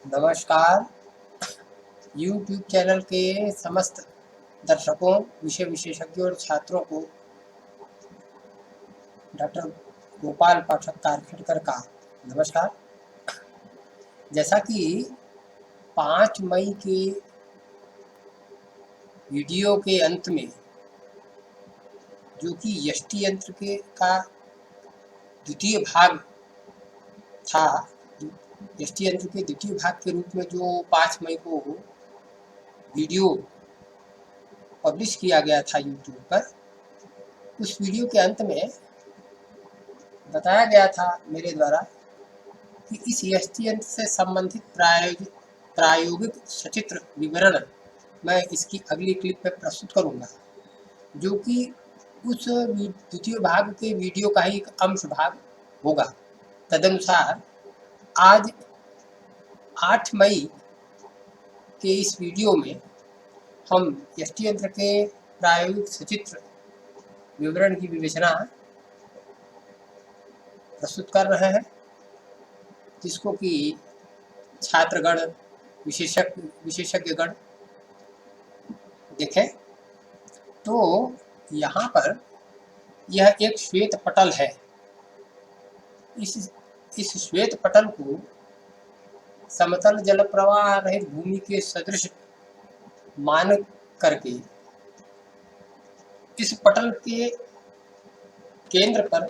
नमस्कार। YouTube channel के समस्त दर्शकों, विषय विशेषज्ञों और छात्रों को डॉक्टर गोपाल पाठक कारखेड़कर का नमस्कार। जैसा कि 5 मई के वीडियो के अंत में जो कि यष्टि यंत्र के का द्वितीय भाग था, यष्टि यंत्र के द्वितीय भाग के रूप में जो 5 मई को वीडियो पब्लिश किया गया था YouTube पर, उस वीडियो के अंत में बताया गया था मेरे द्वारा कि इस यष्टि यंत्र से संबंधित प्रायोगिक सचित्र विवरण मैं इसकी अगली क्लिप में प्रस्तुत करूंगा, जो कि उस द्वितीय भाग के वीडियो का ही एक अंश भाग होगा। तदनुसार आज 8 मई के इस वीडियो में हम यष्टि यंत्र के प्रायोगिक सचित्र विवरण की विवेचना प्रस्तुत कर रहे हैं, जिसको कि छात्रगण विशेषज्ञगण देखें। तो यहाँ पर यह एक श्वेत पटल है। इस श्वेत पटल को समतल जल प्रवाह रहित भूमि के सदृश मान करके इस पटल के केंद्र पर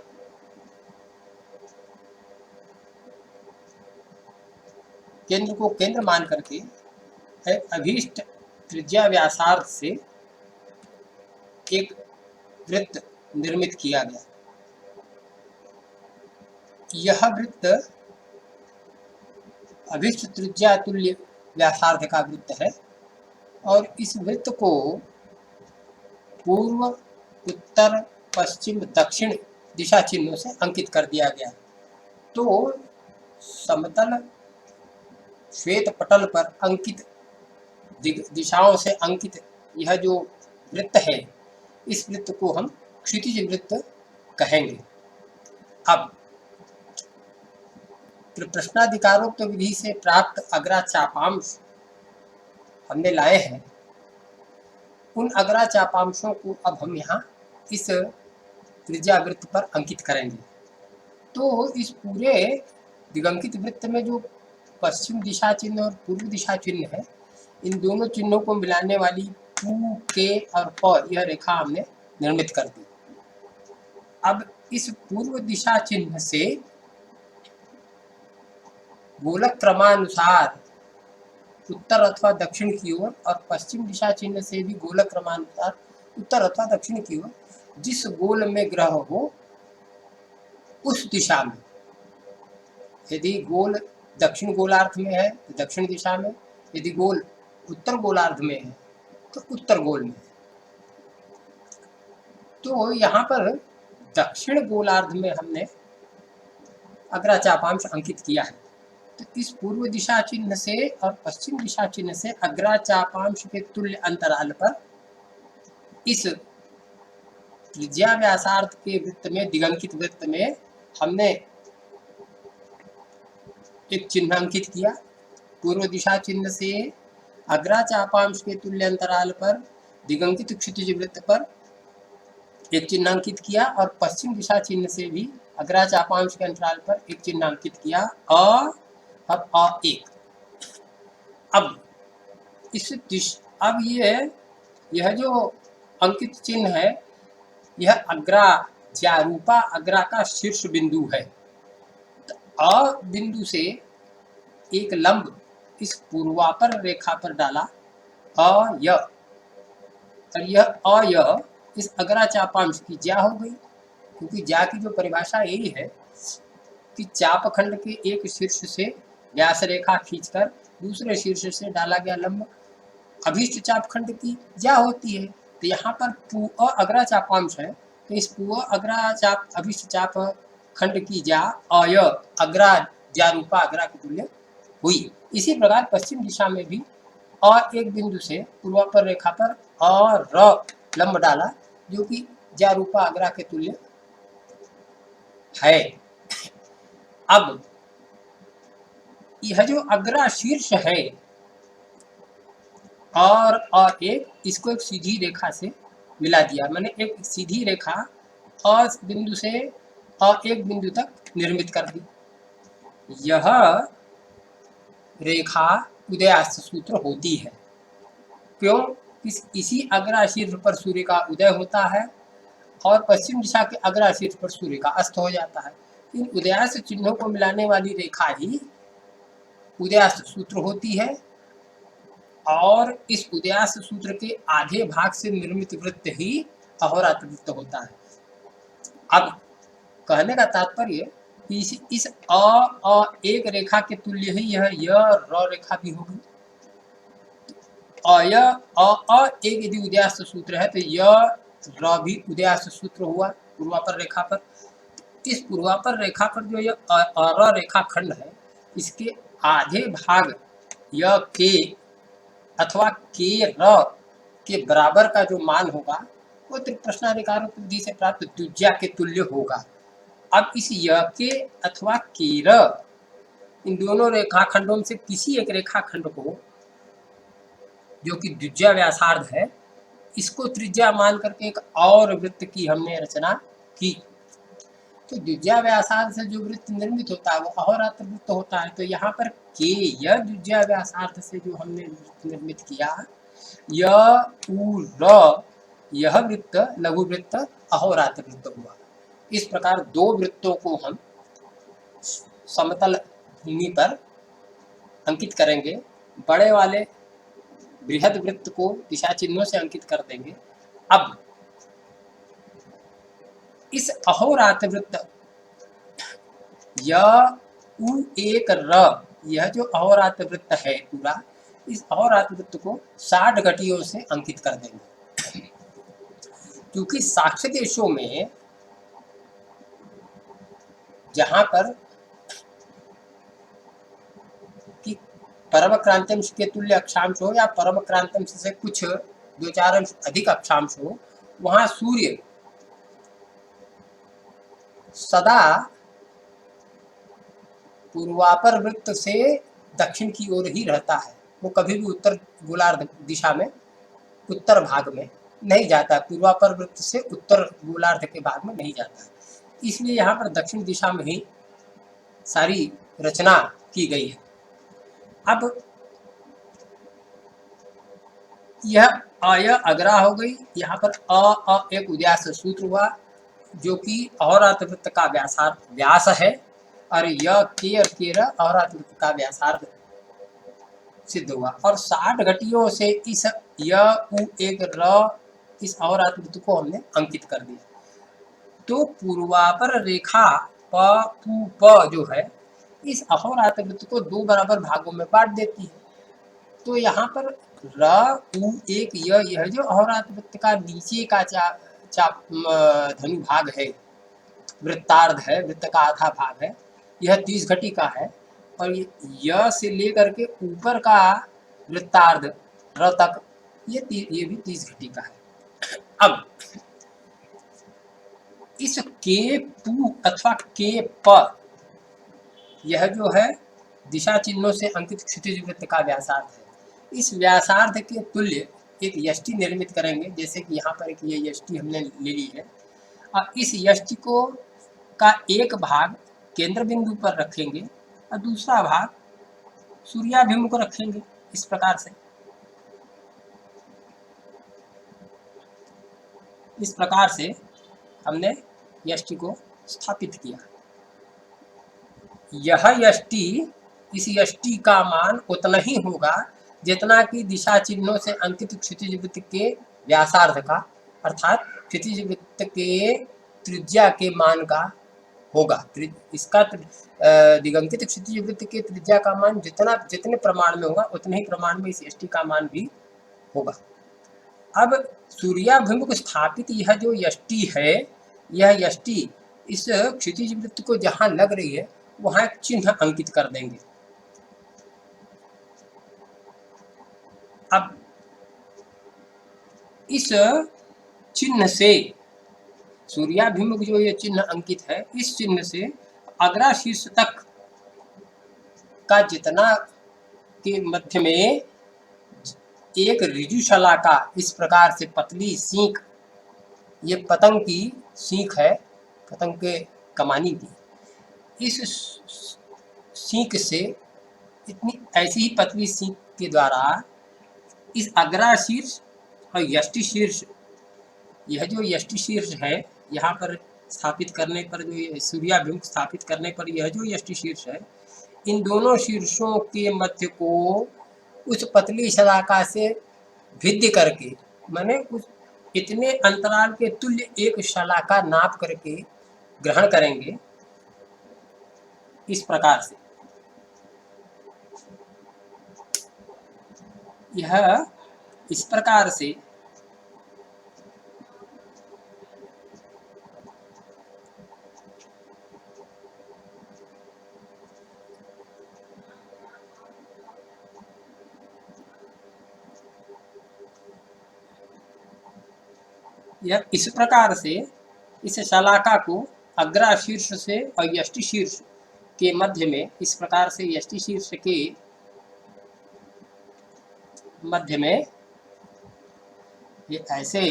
केंद्र को केंद्र मान करके एक अभीष्ट त्रिज्या व्यासार्ध से एक वृत्त निर्मित किया गया। यह वृत्त अभीष्ट त्रिज्या तुल्य व्यासार्ध का वृत्त है और इस वृत्त को पूर्व, उत्तर, पश्चिम, दक्षिण दिशा चिन्हों से अंकित कर दिया गया। तो समतल श्वेत पटल पर अंकित दिशाओं से अंकित यह जो वृत्त है, इस वृत्त को हम क्षितिज वृत्त कहेंगे। अब प्रश्नाधिकारोक्त विधि से प्राप्त अग्राचापांश हमने लाए हैं। उन अग्राचापांशों को अब हम यहाँ इस त्रिज्या वृत्त पर अंकित करेंगे। तो इस पूरे दिगंकित वृत्त में जो पश्चिम दिशा चिन्ह और पूर्व दिशा चिन्ह है, इन दोनों चिन्हों को मिलाने वाली पू, के और प यह रेखा हमने निर्मित कर दी। अब इस पूर्व दिशा चिन्ह से गोलक क्रमानुसार उत्तर अथवा दक्षिण की ओर और पश्चिम दिशा चिन्ह से भी गोलक क्रमानुसार उत्तर अथवा दक्षिण की ओर जिस गोल में ग्रह हो उस दिशा में, यदि गोल दक्षिण गोलार्ध में है तो दक्षिण दिशा में, यदि गोल उत्तर गोलार्ध में है तो उत्तर गोल में। तो यहाँ पर दक्षिण गोलार्ध में हमने अग्राचापांश अंकित किया है। तो इस पूर्व दिशा चिन्ह से और पश्चिम दिशा चिन्ह से अग्राचापांश के तुल्य अंतराल पर इस त्रिज्या व्यासार्ध के वृत्त में, दिगंकित वृत्त में हमने एक चिन्ह अंकित किया। पूर्व दिशा चिन्ह से अग्राचापांश के तुल्य अंतराल पर दिगंकित क्षितिज वृत्त पर एक चिन्ह अंकित किया और पश्चिम दिशा चिन्ह से भी अग्राचापांश के अंतराल पर एक चिन्ह अंकित किया। एक अब अब यह जो अंकित चिन्ह है, यह अग्रा ज्यारूपा अग्रा का शीर्ष बिंदु है। तो अ बिंदु से एक लंब इस पूर्वापर रेखा पर डाला और यह इस अग्राचापांश की ज्या हो गई, क्योंकि ज्या की जो परिभाषा यही है कि चापखंड के एक शीर्ष से व्यास रेखा खींचकर दूसरे शीर्ष से डाला गया लंब अभीष्ट चापखंड की ज्या होती है। तो यहाँ पर पू अग्राचापांश है, तो इस पू अग्राचाप अभीष्ट चाप खंड की ज्या अय अग्रा ज्यारूपा अग्रा के तुल्य हुई। इसी प्रकार पश्चिम दिशा में भी और एक बिंदु से पूर्वापर रेखा पर और लंब डाला, जो कि ज्यारूपा अग्रा के तुल्य है। अब यह जो अग्रा शीर्ष है और एक इसको एक सीधी रेखा से मिला दिया, मैंने एक सीधी रेखा और बिंदु से और एक बिंदु तक निर्मित कर दी। यह रेखा उदयास्त सूत्र होती है। क्यों? इसी अग्रा शीर्ष पर सूर्य का उदय होता है और पश्चिम दिशा के अग्रा शीर्ष पर सूर्य का अस्त हो जाता है। इन उदयास्त चिन्हों को मिलाने वाली रेखा ही उदयास्त सूत्र होती है और इस उदयास्त सूत्र के आधे भाग से निर्मित वृत्त ही अहोरात्र वृत्त होता है। अब कहने का तात्पर्य इस अ एक रेखा के तुल्य ही यह र रेखा भी होगी। और यह अ एक यदि उदयास्त सूत्र है तो यह र भी उदयास्त सूत्र हुआ पूर्वापर रेखा पर। इस पूर्वापर रेखा पर जो यह र रेखा खंड है, इसके आधे भाग यह के अथवा के र के बराबर का जो मान होगा वो त्रिप्रश्नाधिकार विधि से प्राप्त द्विज्या के तुल्य होगा। अब इस य के अथवा के र इन दोनों रेखाखंडों में से किसी एक रेखाखंड को जो कि द्विज्या व्यासार्ध है, इसको त्रिज्या मान करके एक और वृत्त की हमने रचना की। तो द्विज्या व्यासार्ध से जो वृत्त निर्मित होता है वो अहोरात्र वृत्त होता है। तो यहाँ पर के यह द्विज्या व्यासार्ध से जो हमने वृत्त निर्मित किया, यह वृत्त लघु वृत्त अहोरात्र वृत्त हुआ। इस प्रकार दो वृत्तों को हम समतल भूमि पर अंकित करेंगे। बड़े वाले बृहद वृत्त को दिशा चिन्हों से अंकित कर देंगे। अब इस अहोरात्र वृत्त यह जो अहोरात्र वृत्त है पूरा, इस अहोरात्र वृत्त को 60 घटियों से अंकित कर देंगे। क्योंकि साक्ष्य देशों में जहां पर कि परम क्रांतिंश के तुल्य अक्षांश हो या परम क्रांतिंश से कुछ 2-4 अंश अधिक अक्षांश हो, वहां सूर्य सदा पूर्वापर वृत्त से दक्षिण की ओर ही रहता है। वो कभी भी उत्तर गोलार्ध दिशा में उत्तर भाग में नहीं जाता, पूर्वापर वृत्त से उत्तर गोलार्ध के भाग में नहीं जाता है। इसलिए यहाँ पर दक्षिण दिशा में ही सारी रचना की गई है। अब यह अग्रा हो गई, यहाँ पर अ एक उदयास्त सूत्र हुआ जो कि अहोरात्र वृत्त का व्यास है और यह के और केरा अहोरात्र वृत्त का व्यासार्ध सिद्ध हुआ। और 60 घटियों से इस एक र इस अहोरात्र वृत्त को हमने अंकित कर दिया। तो पूर्वापर रेखा प जो है इस अहोरात्र वृत्त को 2 बराबर भागों में बांट देती है। तो यहाँ पर एक यह जो अहोरात्र वृत्त का नीचे का धनु भाग है, वृत्तार्ध है, वृत्त का आधा भाग है, यह 30 घटी का है। और यह से लेकर के ऊपर का वृत्तार्ध र तक ये भी 30 घटी का है। अब इस के पू अथवा के प यह जो है दिशा चिन्हों से अंकित क्षितिज वृत्त का व्यासार्ध है। इस व्यासार्ध के तुल्य एक यष्टि निर्मित करेंगे, जैसे कि यहाँ पर एक ये यष्टि हमने ले ली है। अब इस यष्टि को का एक भाग केंद्र बिंदु पर रखेंगे और दूसरा भाग सूर्याभिमुख रखेंगे। इस प्रकार से हमने यष्टि को स्थापित किया। यह यष्टि, इस यष्टि का मान उतना ही होगा जितना कि दिशा चिन्हों से अंकित क्षितिज वृत्त के व्यासार्ध का, अर्थात क्षितिज वृत्त के त्रिज्या के मान का होगा। इसका दिगंकित क्षितिज वृत्त के त्रिज्या का मान जितने प्रमाण में होगा उतने ही प्रमाण में इस यष्टि का मान भी होगा। अब सूर्याभिमुख स्थापित यह जो यष्टि है, यह यष्टि इस क्षितिज वृत्त को जहां लग रही है वहां एक चिन्ह अंकित कर देंगे। अब इस चिन्ह से सूर्याभिमुख जो ये चिन्ह अंकित है, इस चिन्ह से अग्रा शीर्ष तक का जितना के मध्य में एक ऋजु शलाका, इस प्रकार से पतली सींक, ये पतंग की सींक है, पतंग के कमानी की, इस सींक से इतनी ऐसी ही पतली सींक के द्वारा इस अग्रा शीर्ष और यष्टि शीर्ष, यह जो यष्टि शीर्ष है यहाँ पर स्थापित करने पर, जो सूर्याभिमुख स्थापित करने पर यह जो यष्टि शीर्ष है, इन दोनों शीर्षों के मध्य को उस पतली शलाका से भिद्य करके, माने उस इतने अंतराल के तुल्य एक शलाका नाप करके ग्रहण करेंगे, इस प्रकार से। यह इस प्रकार से इस शलाका को अग्रा शीर्ष से और यष्टि शीर्ष के मध्य में, इस प्रकार से यष्टि शीर्ष के मध्य में, ये ऐसे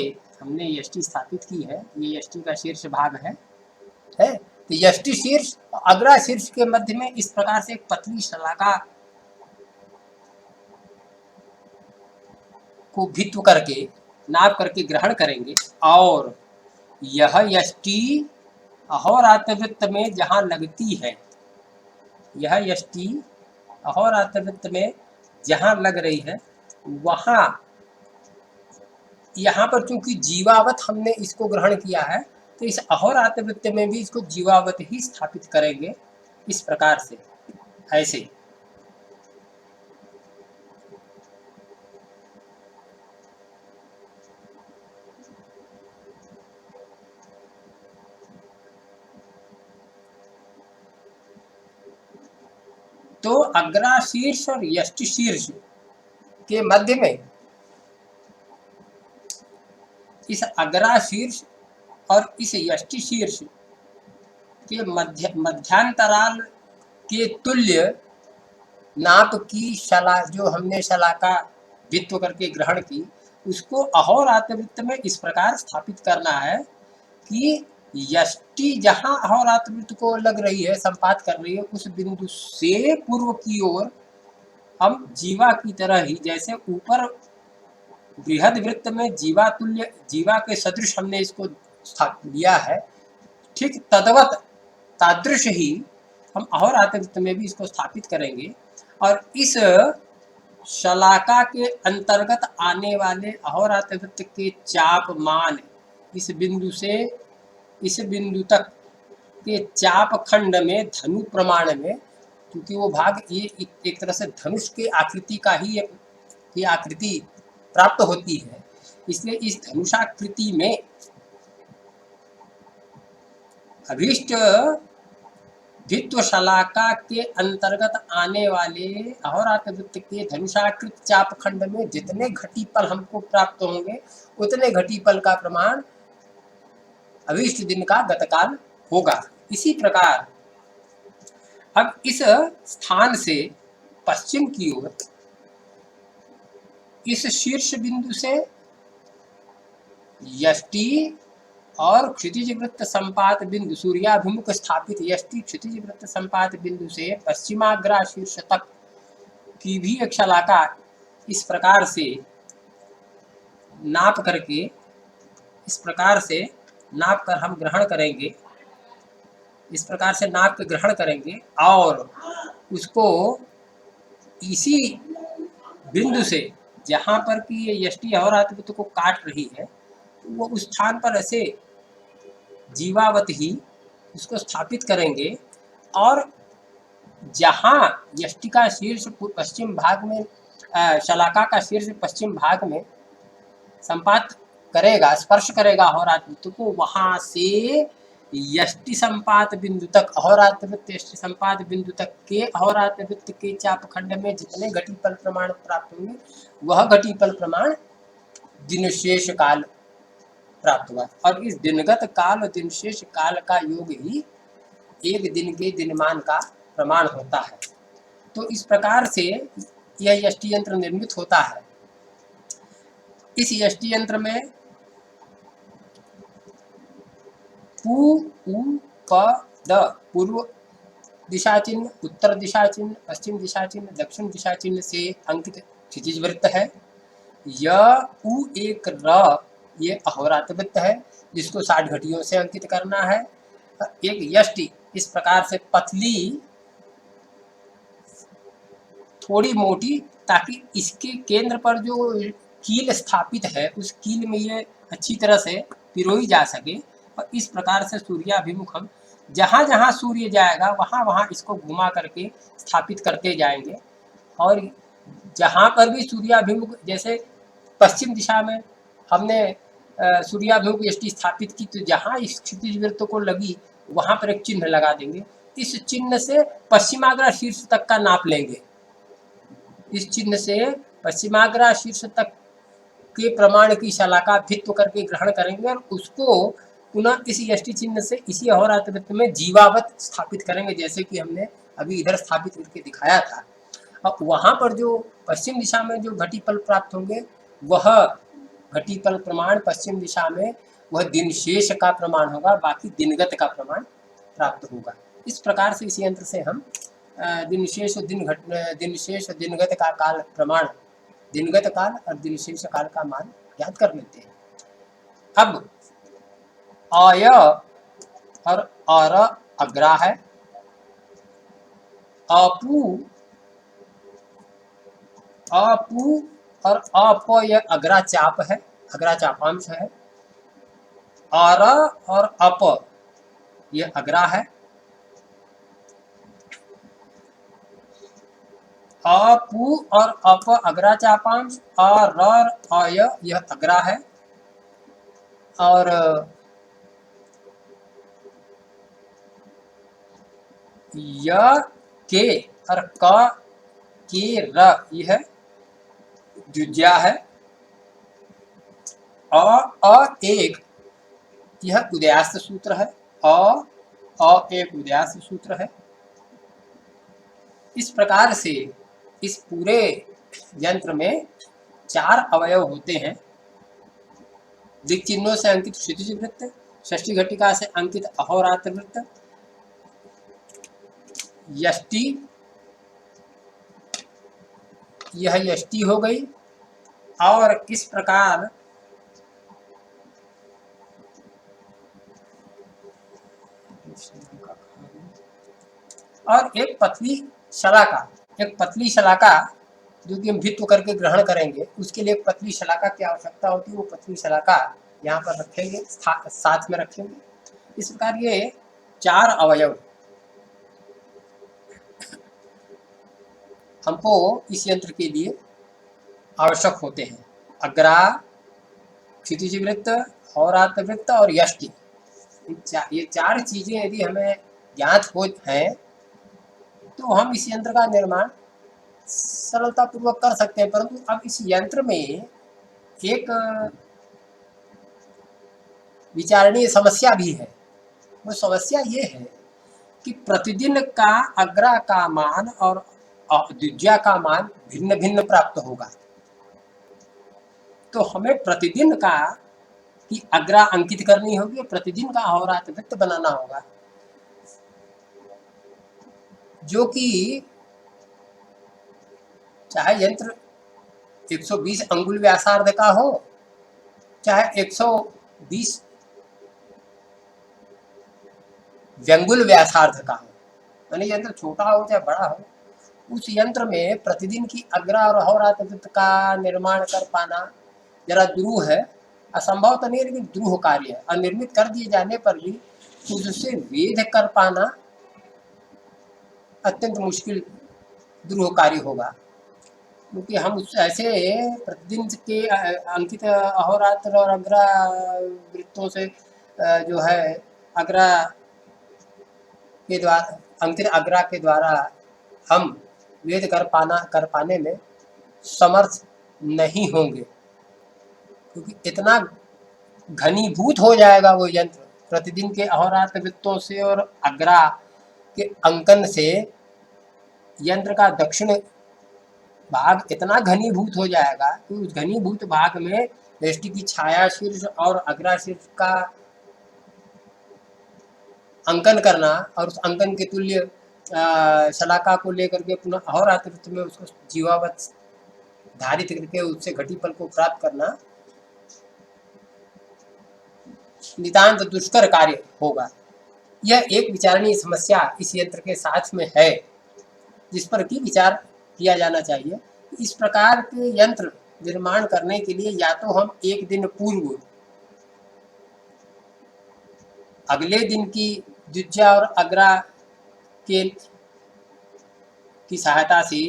हमने यष्टि स्थापित की है, ये यष्टि का शीर्ष भाग है तो यष्टि शीर्ष और अग्रा शीर्ष के मध्य में इस प्रकार से एक पतली शलाका को भित्व करके नाप करके ग्रहण करेंगे, और यह यष्टि अहोरात्र वृत्त में जहाँ लगती है, यह यष्टि अहोरात्र वृत्त में जहाँ लग रही है, वहाँ यहाँ पर चूंकि जीवावत हमने इसको ग्रहण किया है, तो इस अहोरात्र वृत्त में भी इसको जीवावत ही स्थापित करेंगे, इस प्रकार से ऐसे। तो अग्रा शीर्ष और यष्टि शीर्ष के मध्य में इस अग्रा शीर्ष और इस यष्टि शीर्ष के मध्यांतराल के तुल्य नाप की जो हमने शलाका भित्व करके ग्रहण की, उसको अहोरात्र वृत्त में इस प्रकार स्थापित करना है कि यष्टि जहाँ अहोरात्र वृत्त को लग रही है, संपात कर रही है, उस बिंदु से पूर्व की ओर हम जीवा की तरह ही, जैसे ऊपर बृहद वृत्त में जीवा तुल्य, जीवा के सदृश हमने इसको लिया है, ठीक तद्वत तादृश ही हम अहोरात्र वृत्त में भी इसको स्थापित करेंगे, और इस शलाका के अंतर्गत आने वाले अहोरात्र वृत्त के चाप मान, इस बिंदु से इस बिंदु तक के चाप खंड में धनु प्रमाण में, क्योंकि वो भाग ये एक तरह से धनुष के आकृति का ही ये आकृति प्राप्त होती है, इसलिए इस धनुषाकृति में अभीष्ट धित्व शलाका के अंतर्गत आने वाले अहोरात्र वृत्त के धनुषाकृत चाप खंड में जितने घटीपल हमको प्राप्त होंगे, उतने घटीपल का प्रमाण अभीष्ट दिन का गतकाल होगा। इसी प्रकार अब इस स्थान से पश्चिम की ओर इस शीर्ष बिंदु से यष्टि और क्षितिज वृत्त संपात बिंदु, सूर्याभिमुख स्थापित यष्टि क्षितिज वृत्त संपात बिंदु से पश्चिमाग्रा शीर्ष तक की भी एक शलाका इस प्रकार से नाप करके, इस प्रकार से नाप कर हम ग्रहण करेंगे, इस प्रकार से नाप के ग्रहण करेंगे, और उसको इसी बिंदु से जहाँ पर कि ये यष्टि अहोरात्र वृत्त को काट रही है, वो उस स्थान पर ऐसे जीवावत ही उसको स्थापित करेंगे, और जहाँ यष्टि का शीर्ष पश्चिम भाग में, शलाका का शीर्ष पश्चिम भाग में संपात करेगा, स्पर्श करेगा अहोरात्र वृत्त को, वहाँ से यष्टि संपात बिंदु तक, अहोरात्र वृत्त यष्टि संपात बिंदु तक के अहोरात्र वृत्त के चाप खंड में जितने घटीपल प्रमाण प्राप्त होंगे, वह घटीपल प्रमाण दिनशेष काल प्राप्त हुआ, और इस दिनगत काल और दिनशेष काल का योग ही एक दिन के दिनमान का प्रमाण होता है। तो इस प्रकार से यह यष्टि यंत्र निर्मित होता है। इस यष्टि यंत्र में पू उ प द पूर्व दिशा चिन्ह, उत्तर दिशा चिन्ह, पश्चिम दिशा चिन्ह, दक्षिण दिशा चिन्ह से अंकित क्षितिज वृत्त है। य उ एक र ये अहोरात्र वृत्त है जिसको 60 घटियों से अंकित करना है। एक यष्टि इस प्रकार से पतली थोड़ी मोटी, ताकि इसके केंद्र पर जो कील स्थापित है उस कील में ये अच्छी तरह से पिरोई जा सके। और इस प्रकार से सूर्याभिमुख हम जहाँ जहाँ सूर्य जाएगा वहाँ वहाँ इसको घुमा करके स्थापित करते जाएंगे। और जहाँ पर भी सूर्याभिमुख, जैसे पश्चिम दिशा में हमने सूर्याभिमुख यष्टि स्थापित की, तो जहाँ इस क्षितिज वृत्त को लगी वहाँ पर एक चिन्ह लगा देंगे। इस चिन्ह से पश्चिमाग्र शीर्ष तक का नाप लेंगे। इस चिन्ह से पश्चिमाग्र शीर्ष तक के प्रमाण की शलाका भित्व करके ग्रहण करेंगे और उसको पुनः इस यष्टि चिन्ह से इसी अहोरात्र वृत्त में जीवावत स्थापित करेंगे, जैसे कि हमने अभी इधर स्थापित करके दिखाया था। अब वहाँ पर जो पश्चिम दिशा में जो घटीपल प्राप्त होंगे, वह घटीपल प्रमाण पश्चिम दिशा में वह दिनशेष का प्रमाण होगा, बाकी दिनगत का प्रमाण प्राप्त होगा। इस प्रकार से इस यंत्र से हम दिनशेष दिनगत का काल प्रमाण, दिनगत काल और दिनशेष काल का मान ज्ञात कर लेते हैं। अब अय और अर अग्रा है, अपू और अप यह अग्रा चाप है, अग्रा चापांश है। अर और अप यह अग्रा है। अपू और अप अग्रा चापांश, और अय यह अग्रा है। और य के और क के र यह द्विज्या है। अ एक यह उदयास्त सूत्र है। अ एक उदयास्त सूत्र है। इस प्रकार से इस पूरे यंत्र में 4 अवयव होते हैं। दिक् चिन्हों से अंकित क्षितिज वृत्त, षष्ठी घटिका से अंकित अहोरात्र वृत्त, यष्टि, यह यष्टि हो गई। और किस प्रकार और एक पतली शलाका, एक पतली शलाका जो कि हम भित्व करके ग्रहण करेंगे, उसके लिए एक पतली शलाका की आवश्यकता होती है। वो पतली शलाका यहाँ पर रखेंगे, साथ में रखेंगे। इस प्रकार ये 4 अवयव हमको इस यंत्र के लिए आवश्यक होते हैं। अग्रा, क्षितिज वृत्त, अहोरात्र वृत्त और यष्टि। ये 4 चीजें यदि हमें ज्ञात हो हैं तो हम इस यंत्र का निर्माण सरलता पूर्वक कर सकते हैं। परंतु अब इस यंत्र में एक विचारणीय समस्या भी है। वो समस्या ये है कि प्रतिदिन का अग्रा का मान और द्विज्या का मान भिन्न भिन्न प्राप्त होगा। तो हमें प्रतिदिन का की अग्रा अंकित करनी होगी, प्रतिदिन का अहोरात्र वृत्त बनाना होगा, जो कि चाहे यंत्र 120 अंगुल व्यासार्ध का हो, चाहे 120 व्यंगुल व्यासार्ध का हो, यानी यंत्र छोटा हो चाहे बड़ा हो, उस यंत्र में प्रतिदिन की अग्रा और अहोरात्र वृत्त का निर्माण कर पाना जरा दुरूह है। असंभव तो नहीं, लेकिन दुरूह कार्य है। अनिर्मित कर दिए जाने पर भी उससे वेद कर पाना अत्यंत मुश्किल दुरूह कार्य होगा, क्योंकि हम उस ऐसे प्रतिदिन के अंकित अहोरात्र और अग्रा वृत्तों से जो है अग्रा के द्वारा, अंकित अग्रा के द्वारा हम वेद कर पाने में समर्थ नहीं होंगे, क्योंकि इतना घनीभूत हो जाएगा वो यंत्र प्रतिदिन के अहोरात्र वृत्तों से और अग्रा के अंकन से। यंत्र का दक्षिण भाग इतना घनीभूत हो जाएगा कि उस घनीभूत भाग में यष्टि की छाया शीर्ष और अग्राशीर्ष का अंकन करना और उस अंकन के तुल्य शलाका को लेकर के पुनः अहोरात्र में उसको जीवावत धारित करके उससे घटीपल को प्राप्त करना नितांत दुष्कर कार्य होगा। यह एक विचारणीय समस्या इस यंत्र के साथ में है, जिस पर कि विचार किया जाना चाहिए। इस प्रकार के यंत्र निर्माण करने के लिए या तो हम एक दिन पूर्व अगले दिन की द्विजा और अग्रा के की सहायता से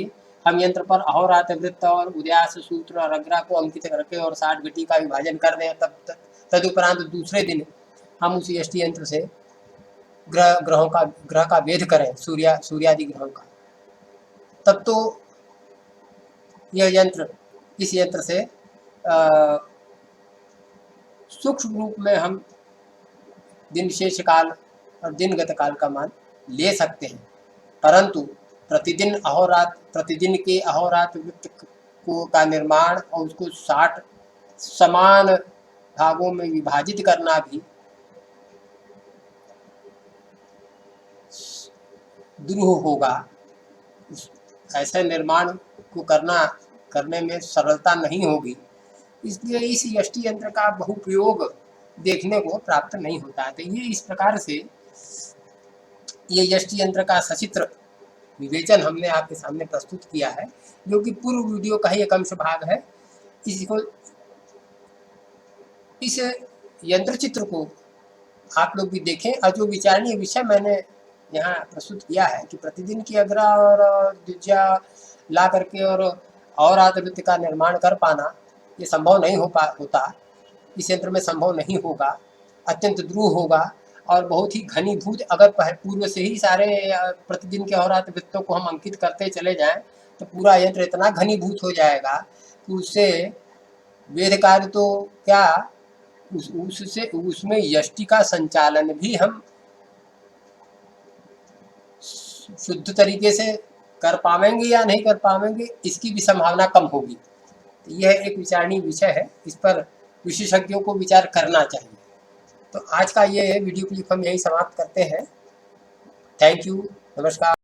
हम यंत्र पर अहोरात्र वृत्त और उदयास सूत्र और अग्रा को अंकित करके और 60 घटी का विभाजन कर दें। तदुपरांत दूसरे दिन हम उस यष्टि यंत्र से ग्रह का भेद करें, सूर्यादि ग्रहों का। तब तो इस यंत्र से सूक्ष्म रूप में हम दिन शेष काल और दिनगत काल का मान ले सकते हैं। परंतु प्रतिदिन के अहोरात्र वृत्त का निर्माण और उसको 60 समान भागों में विभाजित करना भी दुरूह होगा। ऐसे निर्माण को करने में सरलता नहीं होगी। इसलिए इस यष्टि यंत्र का बहुप्रयोग देखने को प्राप्त नहीं होता है। तो ये इस प्रकार से ये यष्टि यंत्र का सचित्र विवेचन हमने आपके सामने प्रस्तुत किया है, जो कि पूर्व वीडियो का ही एक अंश भाग है। इस यंत्र चित्र को आप लोग भी देखें और जो विचारणीय विषय मैंने यहाँ प्रस्तुत किया है कि प्रतिदिन की अग्रा और द्विजा ला करके और आत्मवृत्ति का निर्माण कर पाना ये संभव नहीं होता। इस यंत्र में संभव नहीं होगा, अत्यंत द्रूह होगा और बहुत ही घनीभूत। अगर पूर्व से ही सारे प्रतिदिन के अहोरात्र वृत्तों को हम अंकित करते चले जाएं तो पूरा यंत्र इतना घनीभूत हो जाएगा कि उससे वेद कार्य तो क्या उसमें यष्टि का संचालन भी हम शुद्ध तरीके से कर पाएंगे या नहीं कर पाएंगे, इसकी भी संभावना कम होगी। तो यह एक विचारणीय विषय है, इस पर विशेषज्ञों को विचार करना चाहिए। तो आज का ये वीडियो क्लिप हम यही समाप्त करते हैं। थैंक यू, नमस्कार।